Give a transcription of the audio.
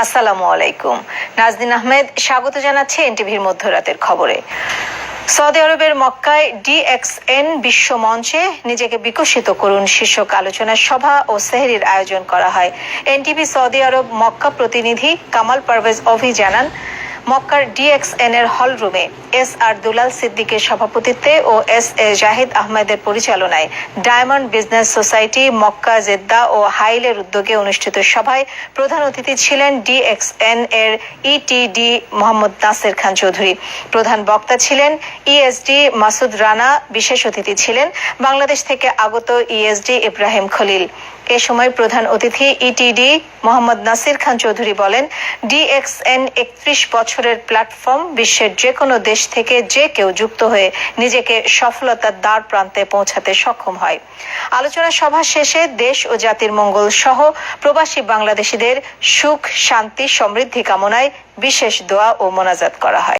আসসালামু আলাইকুম। নাজনীন আহমেদ স্বাগত জানাচ্ছি এনটিভির মধ্যরাতের খবরে। সৌদি আরবের মক্কায় DXN বিশ্ব মঞ্চে নিজেকে বিকশিত করুন শীর্ষক আলোচনা সভা ও সেহরির আয়োজন করা হয়। এনটিভি সৌদি আরব মক্কা প্রতিনিধি কামাল পারভেজ অভি জানান, মক্কার DXN এর হল রুমে SR দুলাল সিদ্দিকের সভাপতিত্বে ও SA জাহিদ আহমেদের পরিচালনায় diamond business society Mecca, Jeddah ও হাইলের উদ্যোগে অনুষ্ঠিত সভায় প্রধান অতিথি ছিলেন DXN এর ETD মোহাম্মদ নাসের খান চৌধুরী। প্রধান বক্তা ছিলেন ESD মাসুদ রানা। বিশেষ অতিথি ছিলেন বাংলাদেশ থেকে আগত ESD ইব্রাহিম খলিল। এ সময় প্রধান অতিথি ETD মোহাম্মদ নাসির খান চৌধুরী বলেন, DXN 31 বছরের প্ল্যাটফর্ম। বিশ্বের যে কোনো দেশ থেকে যে কেউ যুক্ত হয়ে নিজেকে সফলতার দ্বার প্রান্তে পৌঁছাতে সক্ষম হয়। আলোচনা সভা শেষে দেশ ও জাতির মঙ্গল সহ প্রবাসী বাংলাদেশিদের সুখ, শান্তি, সমৃদ্ধি কামনায় বিশেষ দোয়া ও মোনাজাত করা হয়।